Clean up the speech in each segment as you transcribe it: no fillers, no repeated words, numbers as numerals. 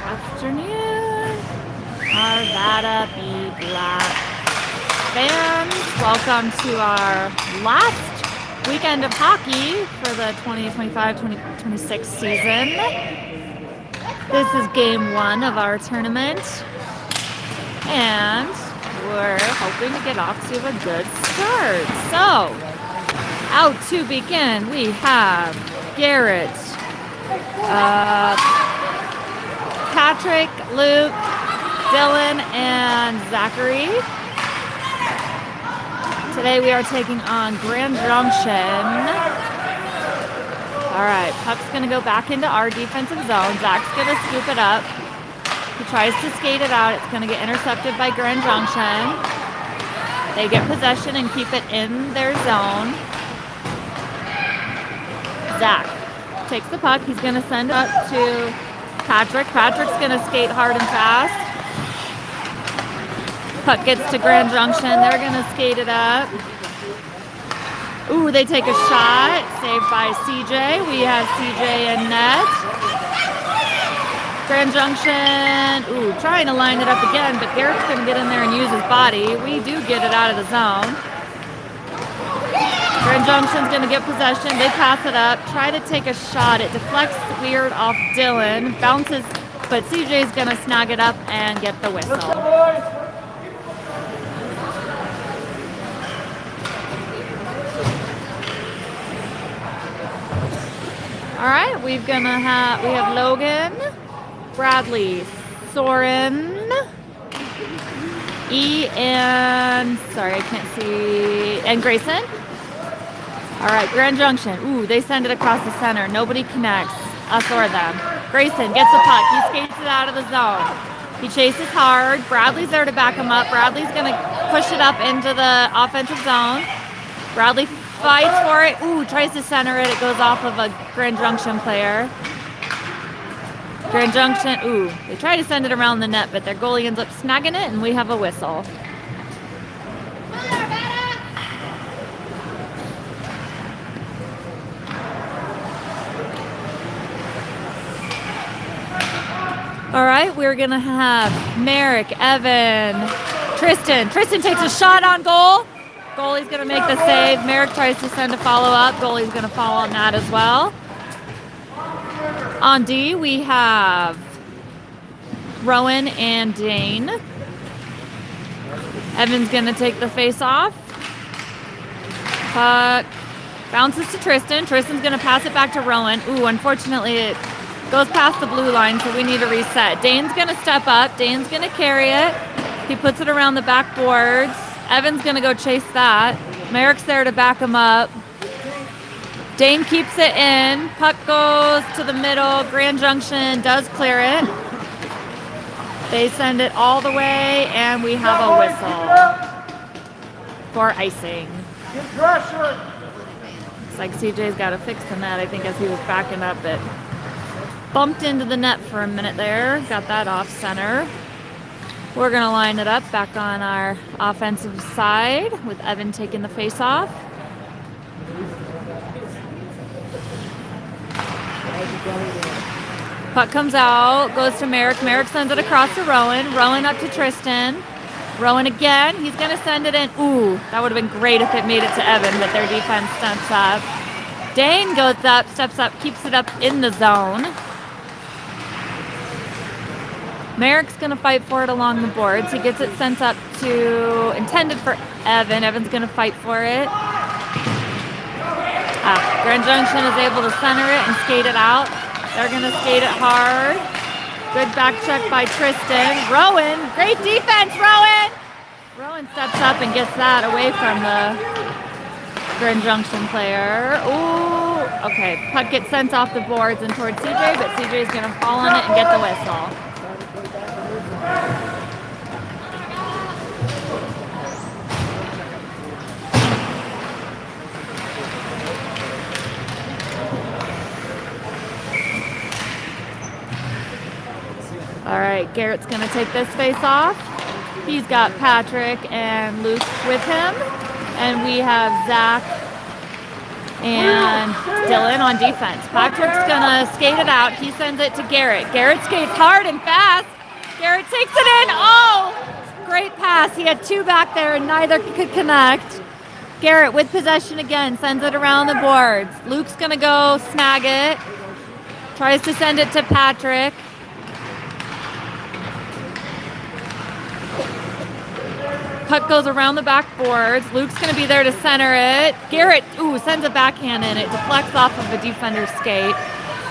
afternoon, Arvada B. Black fans. Welcome to our last weekend of hockey for the 2025-2026 season. This is game one of our tournament, and we're hoping to get off to a good start. So, out to begin, we have Garrett, Patrick, Luke, Dylan, and Zachary. Today we are taking on Grand Junction. All right, puck's going to go back into our defensive zone. Zach's going to scoop it up. He tries to skate it out. It's going to get intercepted by Grand Junction. They get possession and keep it in their zone. Zach takes the puck. He's going to send it up to Patrick. Patrick's going to skate hard and fast. Puck gets to Grand Junction. They're going to skate it up. Ooh, they take a shot. Saved by CJ. We have CJ in net. Grand Junction, ooh, trying to line it up again, but Garrett's going to get in there and use his body. We do get it out of the zone. Grand Junction's going to get possession. They pass it up, try to take a shot. It deflects weird off Dylan, bounces, but CJ's going to snag it up and get the whistle. All right, we have Logan, Bradley, Soren, and Grayson. All right, Grand Junction. Ooh, they send it across the center. Nobody connects, us or them. Grayson gets the puck. He skates it out of the zone. He chases hard. Bradley's there to back him up. Bradley's going to push it up into the offensive zone. Bradley fights for it. Ooh, tries to center it. It goes off of a Grand Junction player. Grand Junction, ooh, they try to send it around the net, but their goalie ends up snagging it, and we have a whistle. All right, we're going to have Merrick, Evan, Tristan. Tristan takes a shot on goal. Goalie's going to make the save. Merrick tries to send a follow-up. Goalie's going to follow on that as well. On D, we have Rowan and Dane. Evan's going to take the face-off. Puck bounces to Tristan. Tristan's going to pass it back to Rowan. Ooh, unfortunately, it goes past the blue line, so we need a reset. Dane's going to step up. Dane's going to carry it. He puts it around the backboards. Evan's going to go chase that. Merrick's there to back him up. Dane keeps it in. Puck goes to the middle. Grand Junction does clear it. They send it all the way, and we have a whistle for icing. Looks like CJ's got to fix the net, I think, as he was backing up. It bumped into the net for a minute there. Got that off center. We're going to line it up back on our offensive side with Evan taking the face off. Puck comes out, goes to Merrick. Merrick sends it across to Rowan. Rowan up to Tristan. Rowan again. He's going to send it in. Ooh, that would have been great if it made it to Evan, but their defense steps up. Dane goes up, steps up, keeps it up in the zone. Merrick's going to fight for it along the boards. He gets it sent up to, intended for Evan. Evan's going to fight for it. Grand Junction is able to center it and skate it out. They're going to skate it hard. Good back check by Tristan. Rowan, great defense, Rowan! Rowan steps up and gets that away from the Grand Junction player. Ooh, okay. Puck gets sent off the boards and towards CJ, but CJ's going to fall on it and get the whistle. All right, Garrett's going to take this face off. He's got Patrick and Luke with him. And we have Zach, And Dylan on defense. Patrick's gonna skate it out. He sends it to Garrett. Garrett skates hard and fast. Garrett takes it in. Oh, great pass. He had two back there and neither could connect. Garrett with possession again, sends it around the boards. Luke's gonna go snag it. Tries to send it to Patrick. Puck goes around the backboards. Luke's going to be there to center it. Garrett, sends a backhand in. It deflects off of a defender's skate.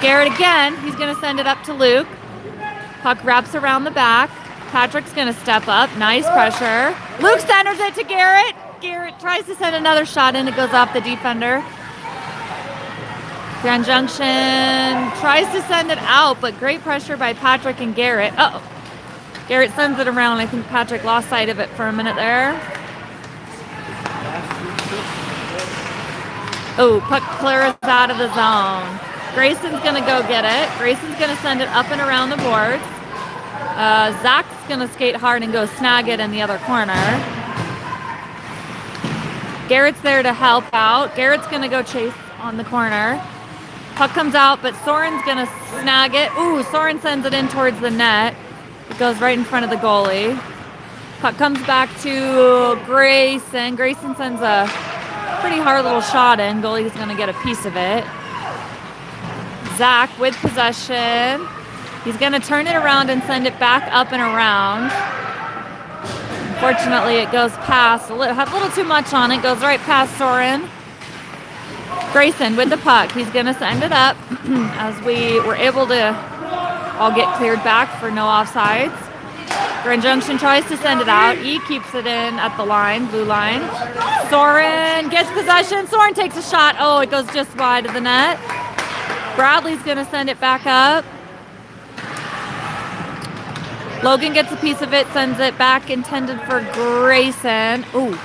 Garrett again, he's going to send it up to Luke. Puck wraps around the back. Patrick's going to step up. Nice pressure. Luke centers it to Garrett. Garrett tries to send another shot in. It goes off the defender. Grand Junction tries to send it out, but great pressure by Patrick and Garrett. Uh-oh. Garrett sends it around. I think Patrick lost sight of it for a minute there. Oh, puck clears out of the zone. Grayson's going to go get it. Grayson's going to send it up and around the boards. Zach's going to skate hard and go snag it in the other corner. Garrett's there to help out. Garrett's going to go chase on the corner. Puck comes out, but Soren's going to snag it. Ooh, Soren sends it in towards the net. It goes right in front of the goalie. Puck comes back to Grayson. Grayson sends a pretty hard little shot in. Goalie's going to get a piece of it. Zach with possession. He's going to turn it around and send it back up and around. Unfortunately, it goes past. Had a little too much on it. Goes right past Soren. Grayson with the puck. He's going to send it up as we were able to all get cleared back for no offsides. Grand Junction tries to send it out. E keeps it in at the line, blue line. Soren gets possession. Soren takes a shot. Oh, it goes just wide of the net. Bradley's going to send it back up. Logan gets a piece of it, sends it back, intended for Grayson. Ooh,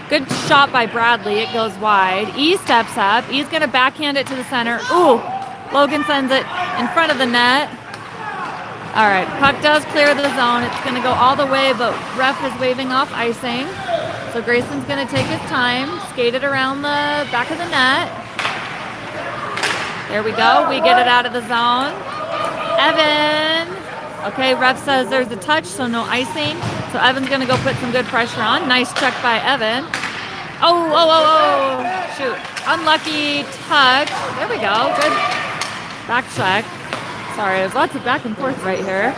good shot by Bradley. It goes wide. E steps up. E's going to backhand it to the center. Ooh, Logan sends it in front of the net. All right, puck does clear the zone. It's going to go all the way, but ref is waving off icing. So Grayson's going to take his time, skate it around the back of the net. There we go. We get it out of the zone. Evan. Okay, ref says there's a touch, so no icing. So Evan's going to go put some good pressure on. Nice check by Evan. Oh, shoot. Unlucky touch. There we go. Good back check. Sorry, there's lots of back and forth right here.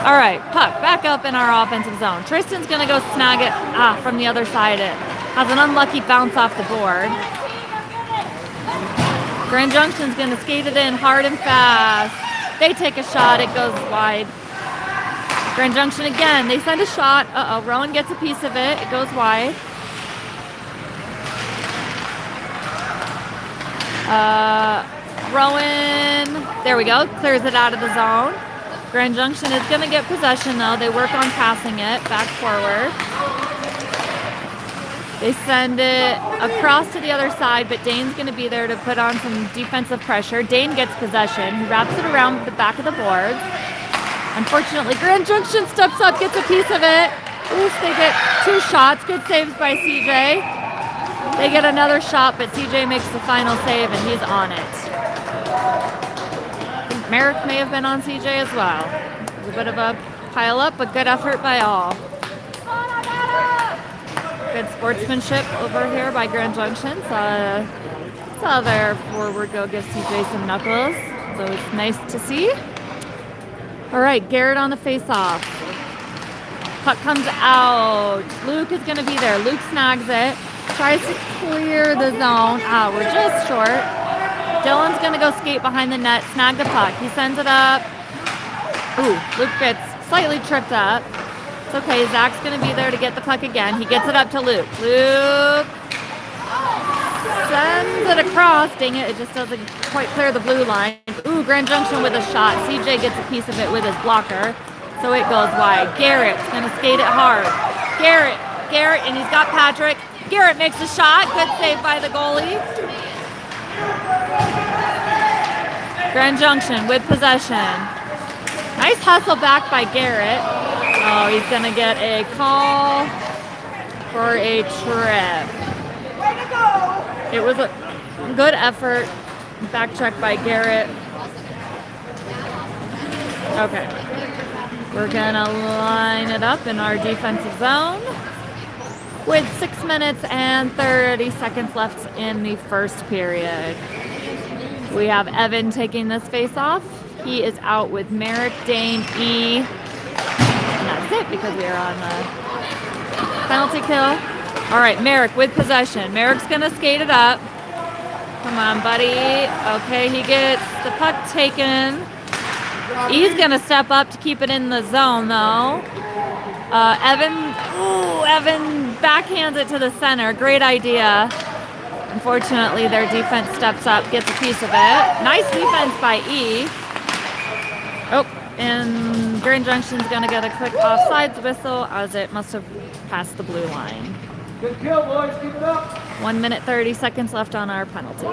All right, puck back up in our offensive zone. Tristan's going to go snag it from the other side. It has an unlucky bounce off the board. Grand Junction's going to skate it in hard and fast. They take a shot. It goes wide. Grand Junction again. They send a shot. Uh-oh, Rowan gets a piece of it. It goes wide. Rowan, there we go, clears it out of the zone. Grand Junction is going to get possession, though. They work on passing it back forward. They send it across to the other side, but Dane's going to be there to put on some defensive pressure. Dane gets possession. He wraps it around the back of the boards. Unfortunately, Grand Junction steps up, gets a piece of it. Oof, they get two shots. Good saves by CJ. They get another shot, but CJ makes the final save, and he's on it. I think Merrick may have been on CJ as well. It was a bit of a pile-up, but good effort by all. Good sportsmanship over here by Grand Junction. Saw their forward go give CJ some knuckles. So it's nice to see. All right, Garrett on the face-off. Puck comes out. Luke is going to be there. Luke snags it. Tries to clear the zone. We're just short. Dylan's going to go skate behind the net, snag the puck. He sends it up. Ooh, Luke gets slightly tripped up. It's okay. Zach's going to be there to get the puck again. He gets it up to Luke. Luke sends it across. Dang it, it just doesn't quite clear the blue line. Ooh, Grand Junction with a shot. CJ gets a piece of it with his blocker. So it goes wide. Garrett's going to skate it hard. Garrett, and he's got Patrick. Garrett makes a shot. Good save by the goalie. Grand Junction with possession. Nice hustle back by Garrett. Oh, he's going to get a call for a trip. It was Good effort. Back check by Garrett. Okay. We're gonna line it up in our defensive zone with 6 minutes and 30 seconds left in the first period. We have Evan taking this face-off. He is out with Merrick, Dane, E. And that's it because we are on the penalty kill. All right, Merrick with possession. Merrick's gonna skate it up. Come on, buddy. Okay, he gets the puck taken. He's gonna step up to keep it in the zone though. Evan backhands it to the center. Great idea. Unfortunately, their defense steps up, gets a piece of it. Nice defense by E. Oh, and Grand Junction's gonna get a quick offsides whistle as it must have passed the blue line. Good kill, boys. Keep it up. 1 minute, 30 seconds left on our penalty.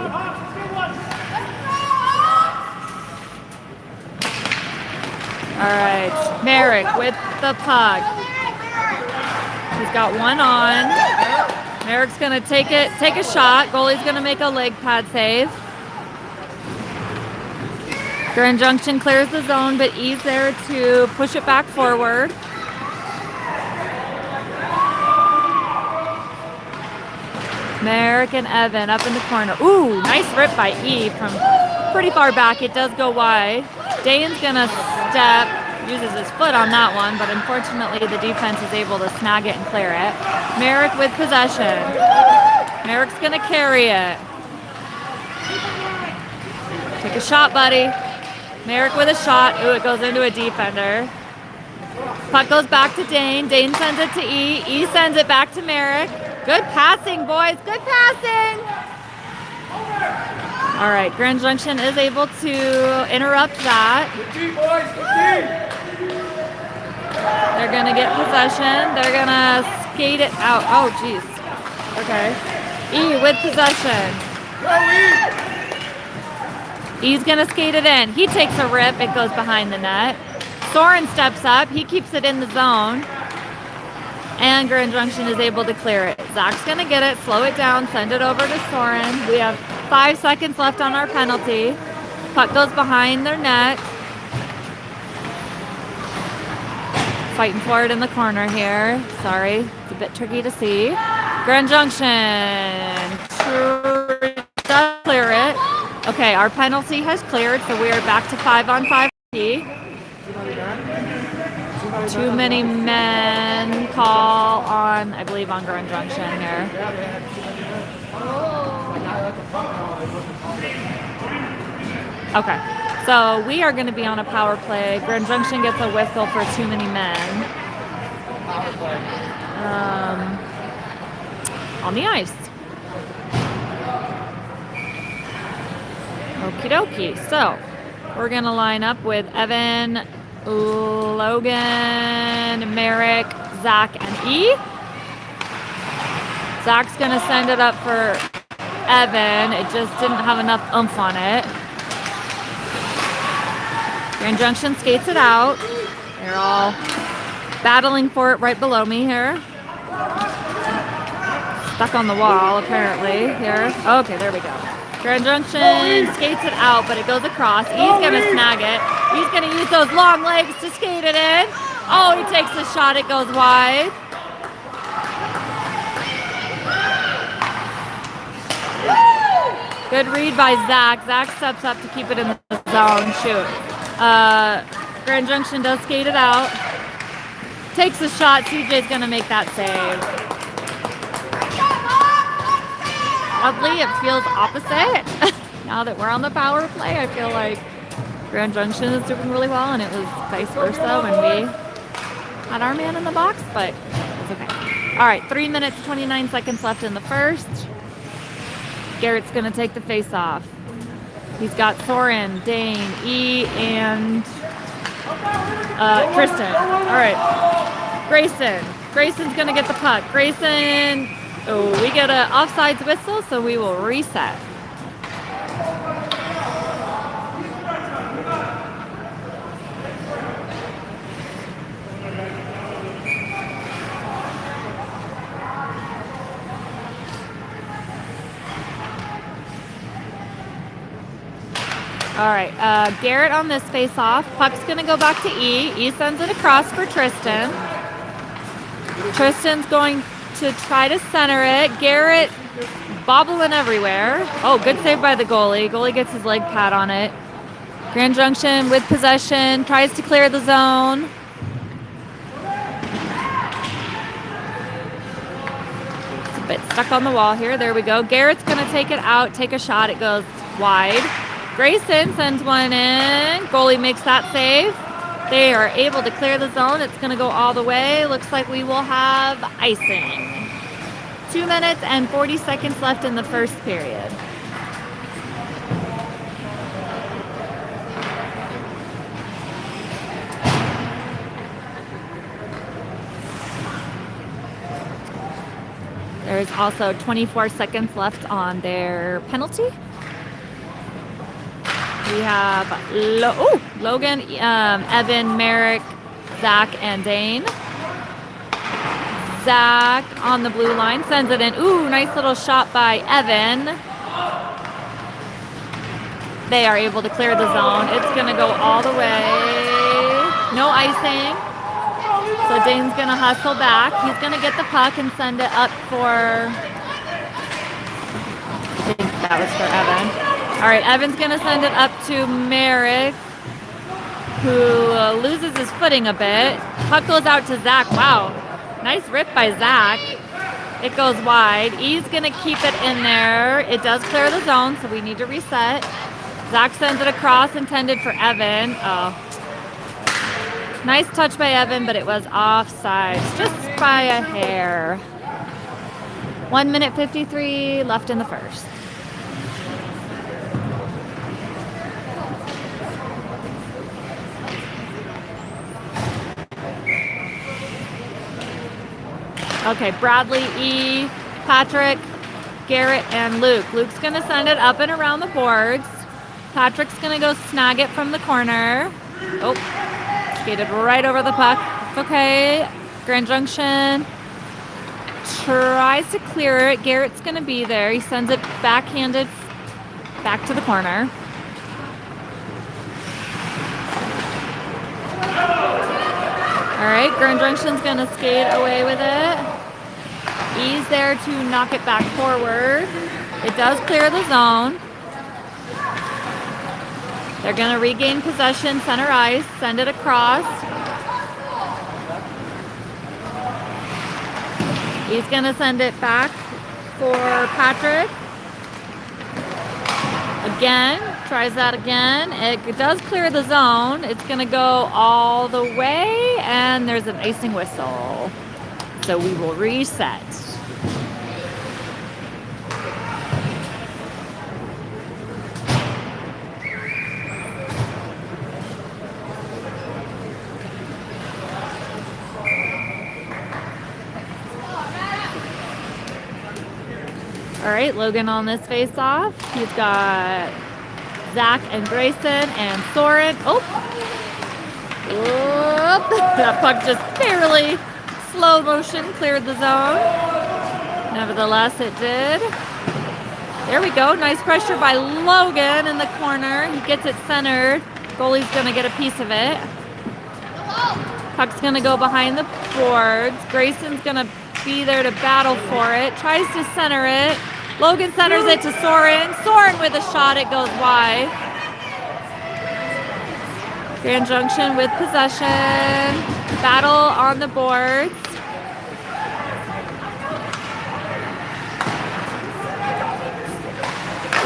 All right, Merrick with the puck. He's got one on. Merrick's gonna take a shot. Goalie's gonna make a leg pad save. Grand Junction clears the zone, but E's there to push it back forward. Merrick and Evan up in the corner. Ooh, nice rip by E from pretty far back. It does go wide. Dane's gonna step, uses his foot on that one, but unfortunately the defense is able to snag it and clear it. Merrick with possession. Merrick's gonna carry it. Take a shot, buddy. Merrick with a shot. Ooh, it goes into a defender. Puck goes back to Dane. Dane sends it to E. E sends it back to Merrick. Good passing, boys. Good passing. All right, Grand Junction is able to interrupt that. Good team, boys. Good team. They're going to get possession. They're going to skate it out. Oh, geez. Okay. E with possession. E's going to skate it in. He takes a rip. It goes behind the net. Soren steps up. He keeps it in the zone. And Grand Junction is able to clear it. Zach's going to get it, slow it down, send it over to Soren. We have 5 seconds left on our penalty. Puck goes behind their net. Fighting for it in the corner here. Sorry, it's a bit tricky to see. Grand Junction does clear it. Okay, our penalty has cleared, so we are back to 5-on-5. Too many men call on, I believe, on Grand Junction here. Okay, so we are going to be on a power play. Grand Junction gets a whistle for too many men on the ice. Okie dokie. So we're going to line up with Evan, Logan, Merrick, Zach, and E. Zach's going to send it up for Evan. It just didn't have enough oomph on it. Grand Junction skates it out. They're all battling for it right below me here. Stuck on the wall, apparently, here. Okay, there we go. Grand Junction skates it out, but it goes across. He's going to snag it. He's going to use those long legs to skate it in. Oh, he takes the shot. It goes wide. Good read by Zach. Zach steps up to keep it in the zone. Shoot. Grand Junction does skate it out. Takes a shot. CJ's going to make that save. Oddly, it feels opposite. Now that we're on the power play, I feel like Grand Junction is doing really well, and it was vice versa when we had our man in the box, but it's okay. All right, 3 minutes, 29 seconds left in the first. Garrett's going to take the face-off. He's got Soren, Dane, E, and Tristan. All right, Grayson. Grayson's going to get the puck. Grayson... Oh, we get an offsides whistle, so we will reset. All right, Garrett on this face-off. Puck's gonna go back to E. E sends it across for Tristan. Tristan's going to try to center it. Garrett bobbling everywhere. Oh, good save by the goalie. Goalie gets his leg pad on it. Grand Junction with possession, tries to clear the zone. It's a bit stuck on the wall here. There we go. Garrett's gonna take it out, take a shot. It goes wide. Grayson sends one in. Goalie makes that save. They are able to clear the zone. It's gonna go all the way. Looks like we will have icing. 2 minutes and 40 seconds left in the first period. There's also 24 seconds left on their penalty. We have Logan, Evan, Merrick, Zach, and Dane. Zach on the blue line sends it in. Ooh, nice little shot by Evan. They are able to clear the zone. It's going to go all the way. No icing. So Dane's going to hustle back. He's going to get the puck and send it up for... I think that was for Evan. All right, Evan's going to send it up to Merrick, who loses his footing a bit. Puck goes out to Zach. Wow, nice rip by Zach. It goes wide. E's going to keep it in there. It does clear the zone, so we need to reset. Zach sends it across, intended for Evan. Oh. Nice touch by Evan, but it was offside, just by a hair. 1 minute 53 left in the first. Okay, Bradley, E, Patrick, Garrett, and Luke. Luke's going to send it up and around the boards. Patrick's going to go snag it from the corner. Oh, skated right over the puck. It's okay. Grand Junction tries to clear it. Garrett's going to be there. He sends it backhanded back to the corner. All right, Grand Junction's going to skate away with it. E's there to knock it back forward. It does clear the zone. They're going to regain possession, center ice, send it across. He's going to send it back for Patrick. Again, tries that again. It does clear the zone. It's going to go all the way, and there's an icing whistle. So we will reset. All right, Logan on this face-off. He's got Zach and Grayson and Soren. Oh, that puck just barely slow motion cleared the zone. Nevertheless, it did. There we go. Nice pressure by Logan in the corner. He gets it centered. Goalie's going to get a piece of it. Puck's going to go behind the boards. Grayson's going to be there to battle for it. Tries to center it. Logan centers it to Soren. Soren with a shot. It goes wide. Grand Junction with possession. Battle on the boards.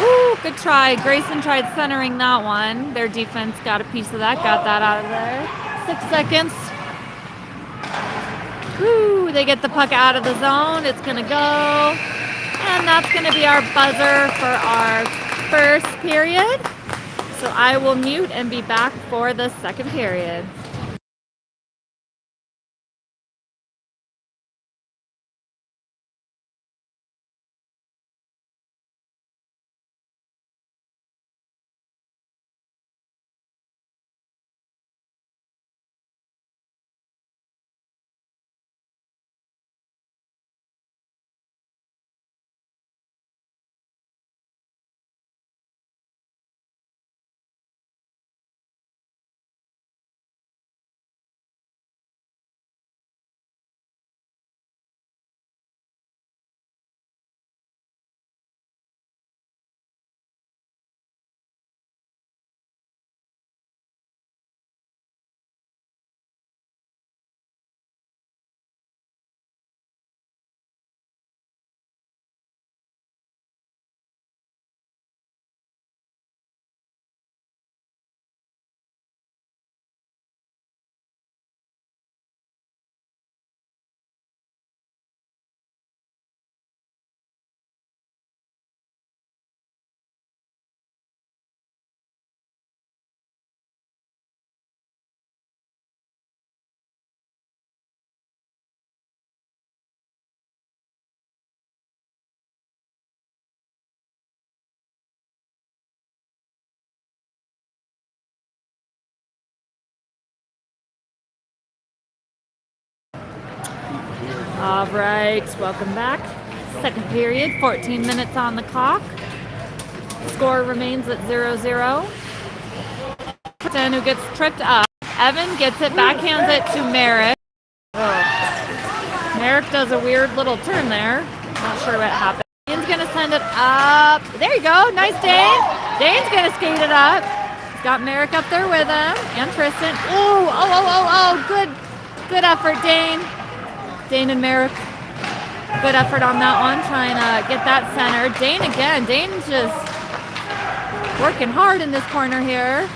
Ooh, good try. Grayson tried centering that one. Their defense got a piece of that. Got that out of there. 6 seconds. Woo, they get the puck out of the zone. It's going to go. And that's going to be our buzzer for our first period. So I will mute and be back for the second period. All right, welcome back. Second period, 14 minutes on the clock. Score remains at 0-0. Who gets tripped up. Evan gets it, backhands it to Merrick. Oh. Merrick does a weird little turn there. Not sure what happened. Dane's gonna send it up. There you go, nice Dane. Dane's gonna skate it up. He's got Merrick up there with him, and Tristan. Oh, good effort, Dane. Dane and Merrick, good effort on that one, trying to get that centered. Dane again, Dane's just working hard in this corner here.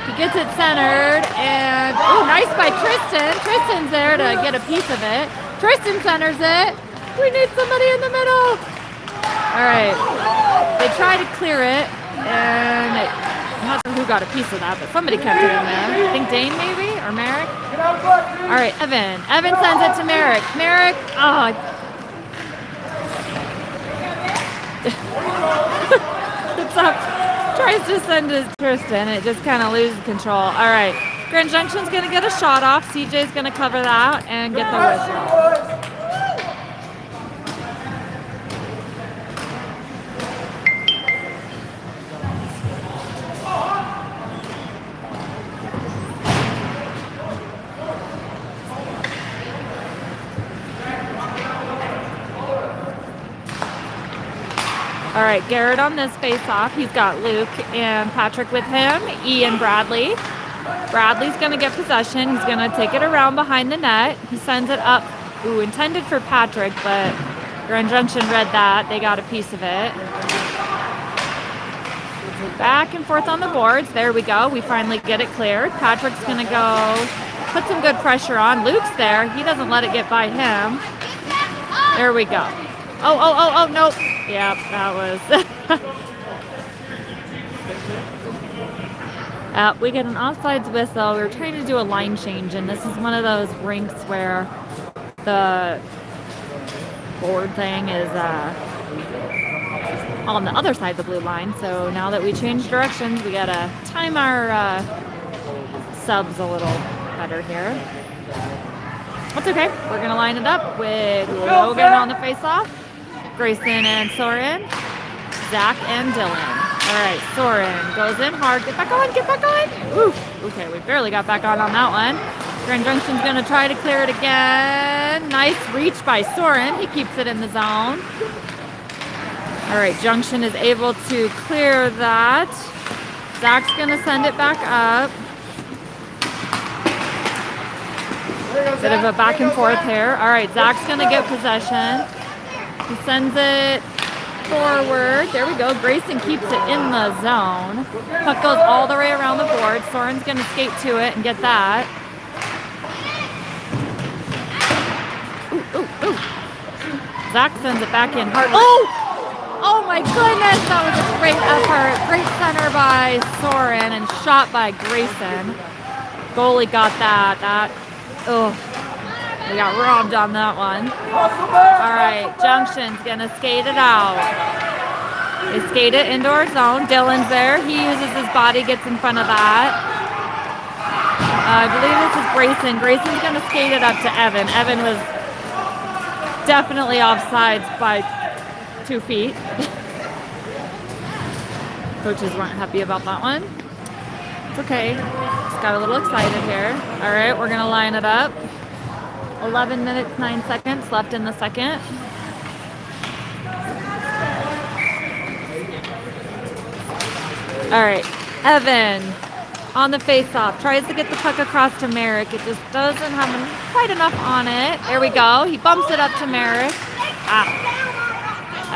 He gets it centered, and nice by Tristan. Tristan's there to get a piece of it. Tristan centers it. We need somebody in the middle. All right, they try to clear it, and I'm not sure who got a piece of that, but somebody kept it in there. I think Dane maybe, or Merrick. All right, Evan. Evan sends it to Merrick. Merrick, it's up. Tries to send it to Tristan. It just kind of loses control. All right. Grand Junction's going to get a shot off. CJ's going to cover that and get the whistle. All right, Garrett on this face-off. He's got Luke and Patrick with him. Ian Bradley. Bradley's going to get possession. He's going to take it around behind the net. He sends it up. Intended for Patrick, but Grand Junction read that. They got a piece of it. Back and forth on the boards. There we go. We finally get it cleared. Patrick's going to go put some good pressure on. Luke's there. He doesn't let it get by him. There we go. Oh, nope. Yep, that was. We get an offsides whistle. We were trying to do a line change, and this is one of those rinks where the board thing is on the other side of the blue line. So now that we changed directions, we gotta time our subs a little better here. That's okay. We're gonna line it up with Logan on the face-off. Grayson and Soren, Zach and Dylan. All right, Soren goes in hard. Get back on, get back on. Oof. Okay, we barely got back on that one. Grand Junction's going to try to clear it again. Nice reach by Soren. He keeps it in the zone. All right, Junction is able to clear that. Zach's going to send it back up. Bit of a back and forth here. All right, Zach's going to get possession. He sends it forward. There we go. Grayson keeps it in the zone. Puck goes all the way around the board. Soren's going to skate to it and get that. Ooh. Zach sends it back in hard. Oh my goodness. That was a great effort. Great center by Soren and shot by Grayson. Goalie got that. We got robbed on that one. All right, Junction's gonna skate it out. They skate it into our zone. Dylan's there. He uses his body, gets in front of that. I believe this is Grayson. Grayson's gonna skate it up to Evan. Evan was definitely offsides by 2 feet. Coaches weren't happy about that one. It's okay. Just got a little excited here. All right, we're gonna line it up. 11 minutes, 9 seconds left in the second. All right, Evan on the face-off. Tries to get the puck across to Merrick. It just doesn't have quite enough on it. There we go. He bumps it up to Merrick.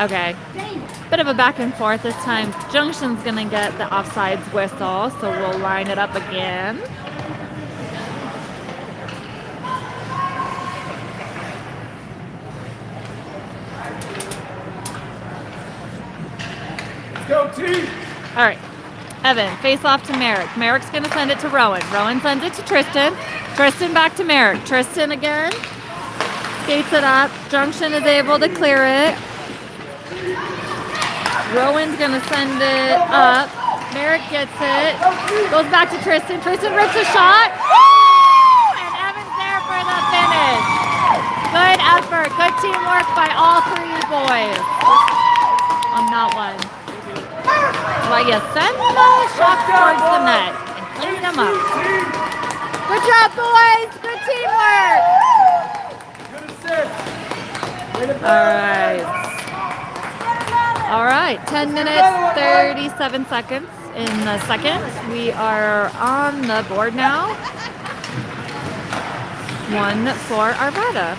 Okay. Bit of a back and forth this time. Junction's going to get the offsides whistle, so we'll line it up again. Go team! All right. Evan, face off to Merrick. Merrick's going to send it to Rowan. Rowan sends it to Tristan. Tristan back to Merrick. Tristan again. Skates it up. Junction is able to clear it. Rowan's going to send it up. Merrick gets it. Goes back to Tristan. Tristan rips a shot. Woo! And Evan's there for the finish. Good effort. all three boys on that one. Well, you send the shots towards the net and clean them up. Good job, boys. Good teamwork. Good assist. All right. 10 minutes, 37 seconds in the second. We are on the board now. 1 for Arvada.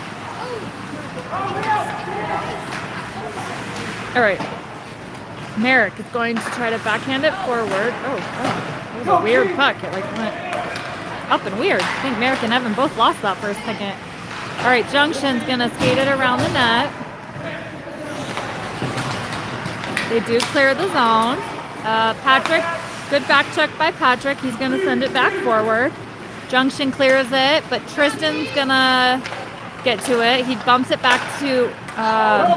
All right. Merrick is going to try to backhand it forward. Oh, that was a weird puck. It like went up and weird. I think Merrick and Evan both lost that for a second. All right, Junction's gonna skate it around the net. They do clear the zone. Patrick, good back check by Patrick. He's gonna send it back forward. Junction clears it, but Tristan's gonna get to it. He bumps it back to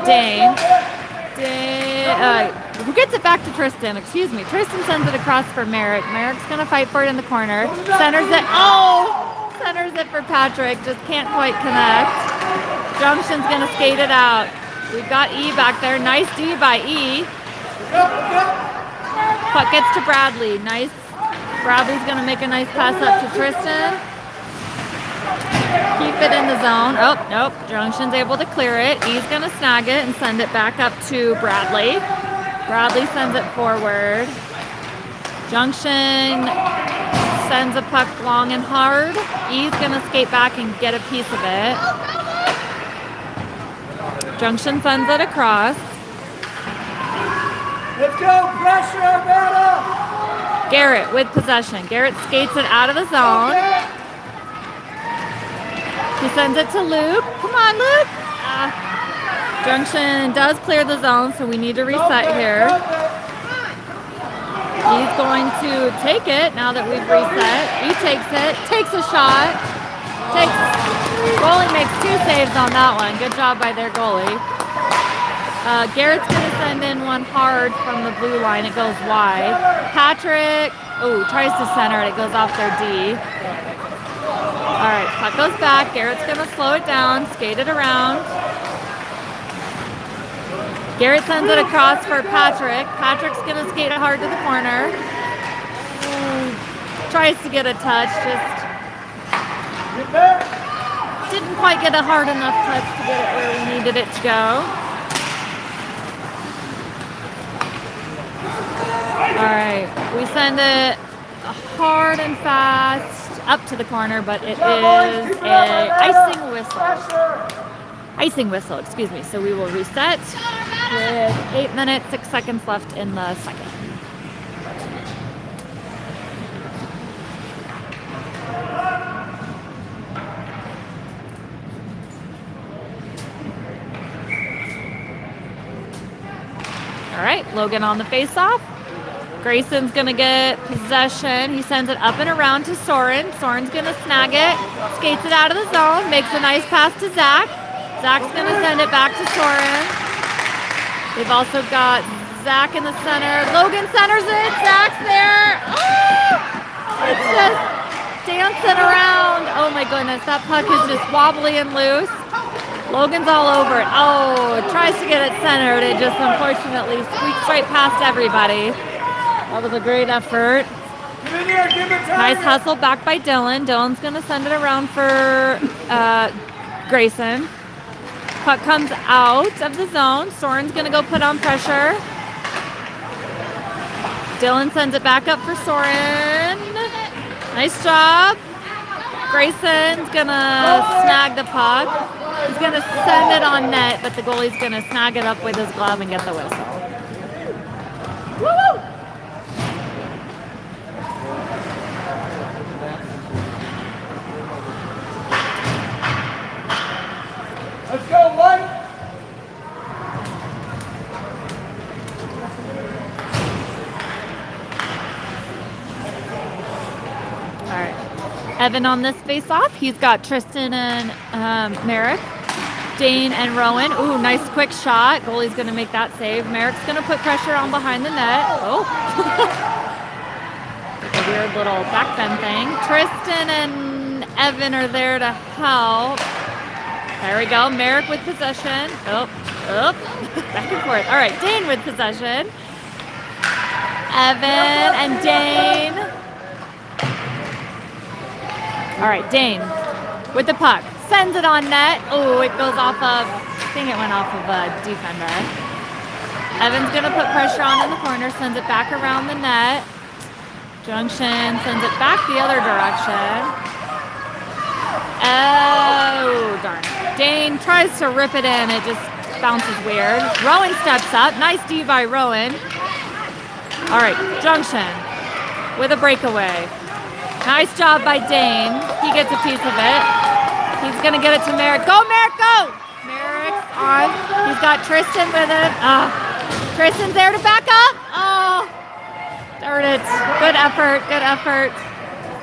Dane. Who gets it back to Tristan? Excuse me. Tristan sends it across for Merrick. Merrick's gonna fight for it in the corner. Centers it. Oh! Centers it for Patrick. Just can't quite connect. Junction's gonna skate it out. We've got E back there. Nice D by E. Puck gets to Bradley. Nice. Bradley's gonna make a nice pass up to Tristan. Keep it in the zone. Oh, nope. Junction's able to clear it. E's gonna snag it and send it back up to Bradley. Bradley sends it forward. Junction sends a puck long and hard. E's gonna skate back and get a piece of it. Junction sends it across. Let's go, pressure, battle! Garrett with possession. Garrett skates it out of the zone. He sends it to Luke. Come on, Luke. Junction does clear the zone, so we need to reset here. He's going to take it now that we've reset. He takes it, takes a shot. Goalie makes 2 saves on that one. Good job by their goalie. Garrett's going to send in one hard from the blue line. It goes wide. Patrick, tries to center it. It goes off their D. All right, puck goes back. Garrett's going to slow it down, skate it around. Garrett sends it across for Patrick. Patrick's going to skate it hard to the corner. Tries to get a touch, just didn't quite get a hard enough touch to get it where we needed it to go. All right, we send it hard and fast up to the corner, but it is a icing whistle, excuse me. So we will reset with 8 minutes, 6 seconds left in the second. All right, Logan on the face-off. Grayson's gonna get possession. He sends it up and around to Soren. Soren's gonna snag it, skates it out of the zone, makes a nice pass to Zach. Zach's gonna send it back to Soren. They've also got Zach in the center. Logan centers it. Zach's there. Oh! It's just dancing around. Oh my goodness, that puck is just wobbly and loose. Logan's all over it. Oh, tries to get it centered. It just unfortunately squeaks right past everybody. That was a great effort. Get in here, give it time. Nice hustle back by Dylan. Dylan's going to send it around for Grayson. Puck comes out of the zone. Soren's going to go put on pressure. Dylan sends it back up for Soren. Nice job. Grayson's going to snag the puck. He's going to send it on net, but the goalie's going to snag it up with his glove and get the whistle. Woo-hoo! Let's go, Mike. All right. Evan on this face-off. He's got Tristan and Merrick. Dane and Rowan. Ooh, nice quick shot. Goalie's going to make that save. Merrick's going to put pressure on behind the net. Oh. A weird little back bend thing. Tristan and Evan are there to help. There we go. Merrick with possession. Oh, Oh, back and forth. All right, Dane with possession. Evan and Dane. All right, Dane with the puck. Sends it on net. Oh, it goes off of, I think it went off of a defender. Evan's going to put pressure on in the corner, sends it back around the net. Junction sends it back the other direction. Oh, darn. Dane tries to rip it in. It just bounces weird. Rowan steps up. Nice D by Rowan. All right, Junction with a breakaway. Nice job by Dane. He gets a piece of it. He's going to get it to Merrick. Go, Merrick, go! Merrick's on. He's got Tristan with it. Tristan's there to back up. Oh, darn it. Good effort, good effort.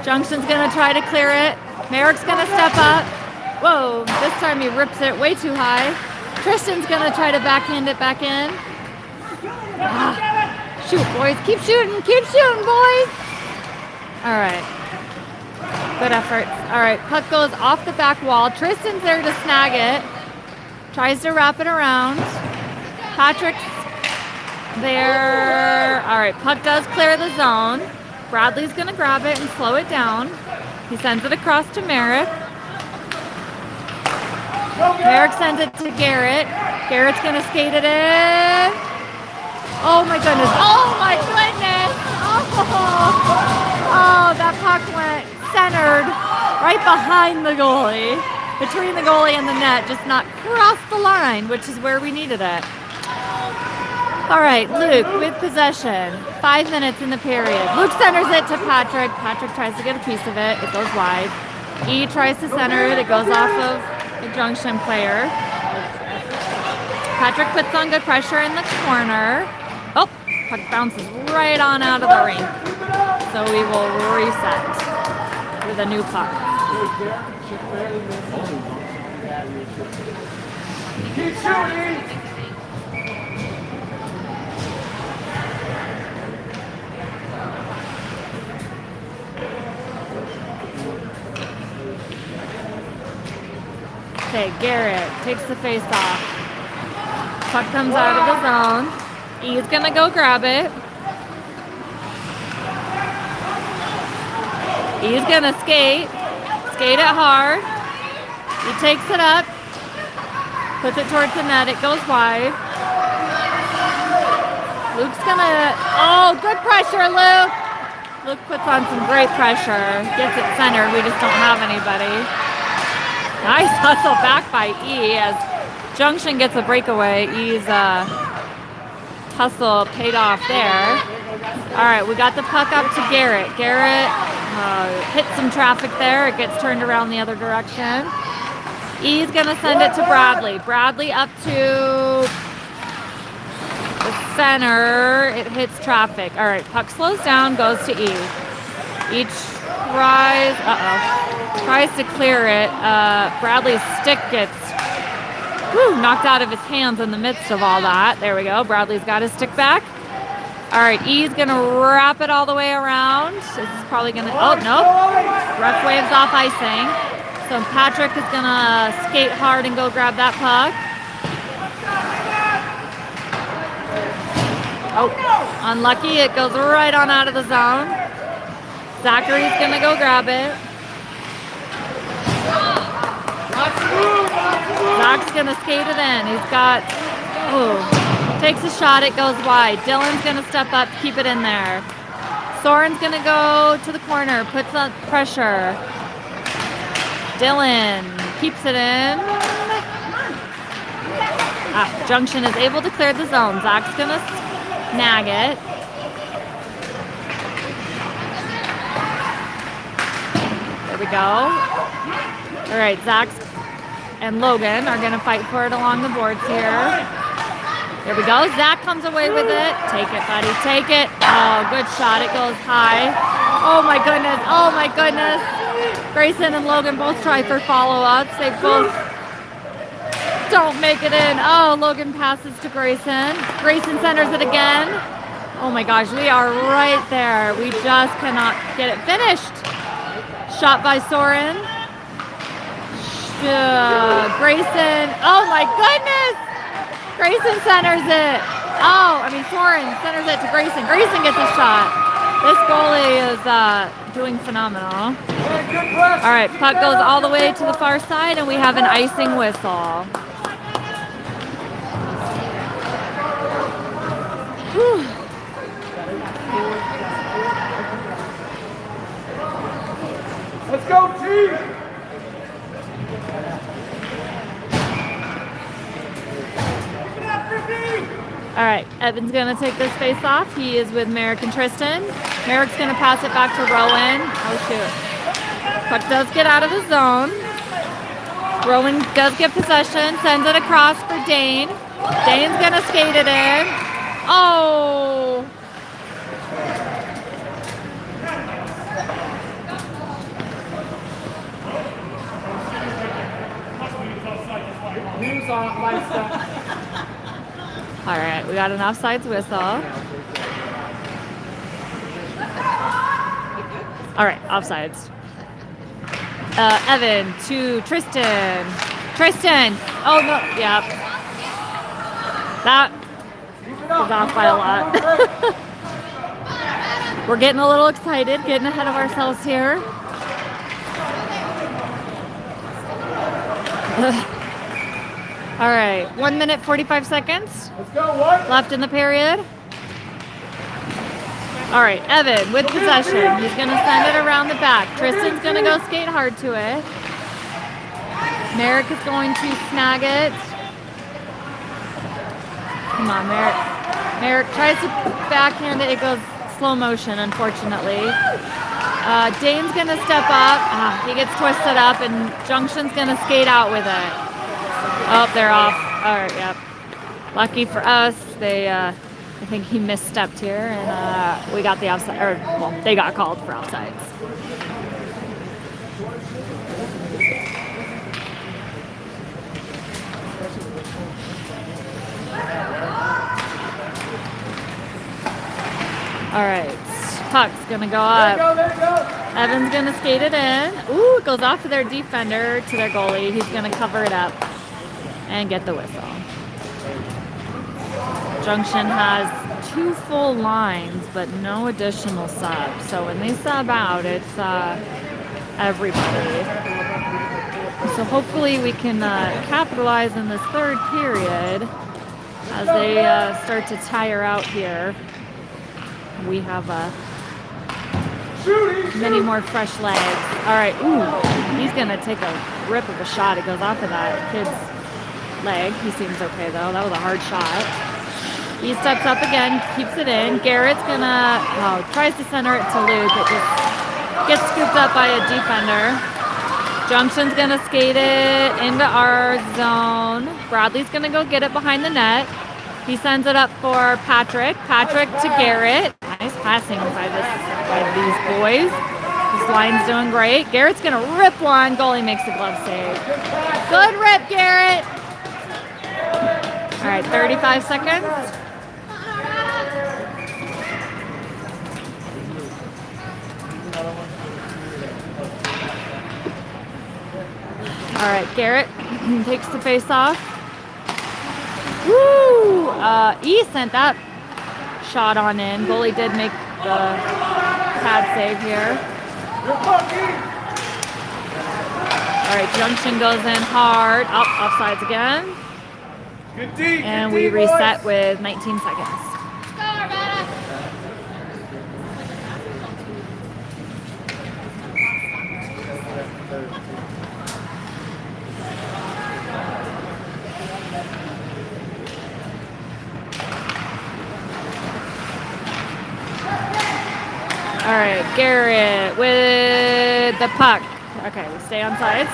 Junction's going to try to clear it. Merrick's going to step up. Whoa, this time he rips it way too high. Tristan's going to try to backhand it back in. Shoot, boys. Keep shooting, boys. All right. Good effort. All right, puck goes off the back wall. Tristan's there to snag it. Tries to wrap it around. Patrick's there. All right, puck does clear the zone. Bradley's going to grab it and slow it down. He sends it across to Merrick. Merrick sends it to Garrett. Garrett's going to skate it in. Oh, my goodness. Oh, my goodness. Oh, that puck went centered right behind the goalie. Between the goalie and the net, just not cross the line, which is where we needed it. All right, Luke with possession. 5 minutes in the period. Luke centers it to Patrick. Patrick tries to get a piece of it. It goes wide. E tries to center it. It goes off of the Junction player. Patrick puts on good pressure in the corner. Oh, puck bounces right on out of the rink. So we will reset with a new puck. Keep shooting. Okay, Garrett takes the face off. Puck comes out of the zone. He's gonna go grab it. He's gonna skate it hard. He takes it up, puts it towards the net. It goes wide. Luke's gonna, oh, good pressure, Luke. Luke puts on some great pressure, gets it centered. We just don't have anybody. Nice hustle back by E as Junction gets a breakaway. E's hustle paid off there. All right, we got the puck up to Garrett. Garrett hits some traffic there. It gets turned around the other direction. E's going to send it to Bradley. Bradley up to the center. It hits traffic. All right, puck slows down, goes to E. E tries to clear it. Bradley's stick gets knocked out of his hands in the midst of all that. There we go. Bradley's got his stick back. All right, E's going to wrap it all the way around. It's probably going to, oh, no. Ref waves off icing. So Patrick is going to skate hard and go grab that puck. Oh, unlucky. It goes right on out of the zone. Zachary's going to go grab it. Zach's going to skate it in. He's got, takes a shot. It goes wide. Dylan's going to step up, keep it in there. Soren's going to go to the corner, puts on pressure. Dylan keeps it in. Junction is able to clear the zone. Zach's going to snag it. There we go. All right, Zach and Logan are going to fight for it along the boards here. There we go. Zach comes away with it. Take it, buddy. Take it. Oh, good shot. It goes high. Oh, my goodness. Oh, my goodness. Grayson and Logan both try for follow-ups. They both don't make it in. Oh, Logan passes to Grayson. Grayson centers it again. Oh, my gosh. We are right there. We just cannot get it finished. Shot by Soren. Grayson. Oh, my goodness. Grayson centers it. Oh, I mean, Soren centers it to Grayson. Grayson gets a shot. This goalie is doing phenomenal. All right, puck goes all the way to the far side, and we have an icing whistle. Whew. Let's go, team! All right, Evan's gonna take this face off. He is with Merrick and Tristan. Merrick's gonna pass it back to Rowan. Oh shoot. Puck does get out of the zone. Rowan does get possession, sends it across for Dane. Dane's gonna skate it in. Oh! All right, we got an offsides whistle. All right, offsides. Evan to Tristan. Tristan. Oh no, yeah. That was off by a lot. We're getting a little excited, getting ahead of ourselves here. All right, 1 minute, 45 seconds. Let's go, what? Left in the period. All right, Evan with possession. He's gonna send it around the back. Tristan's gonna go skate hard to it. Merrick is going to snag it. Come on, Merrick. Merrick tries to backhand it. It goes slow motion, unfortunately. Dane's gonna step up. He gets twisted up, and Junction's gonna skate out with it. Oh, they're off. All right, yep. Lucky for us, I think he misstepped here, and we got the offside, or well, they got called for offsides. All right, puck's gonna go up. There you go. Evan's gonna skate it in. Ooh, it goes off of their defender to their goalie. He's gonna cover it up and get the whistle. Junction has 2 full lines, but no additional subs. So when they sub out, it's everybody. So hopefully we can capitalize in this third period as they start to tire out here. We have many more fresh legs. All right, ooh, he's gonna take a rip of a shot. It goes off of that kid's leg. He seems okay though. That was a hard shot. He steps up again, keeps it in. Garrett's gonna, tries to center it to Luke. It just gets scooped up by a defender. Junction's gonna skate it into our zone. Bradley's gonna go get it behind the net. He sends it up for Patrick. Patrick to Garrett. Nice passing by these boys. This line's doing great. Garrett's gonna rip one. Goalie makes a glove save. Good rip, Garrett. All right, 35 seconds. All right, Garrett takes the face off. Woo! E sent that shot on in. Goalie did make the pad save here. All right, Junction goes in hard. Oh, offsides again. Good D, and good we D, reset boys. with 19 seconds. All right, Garrett with the puck. Okay, we stay on sides.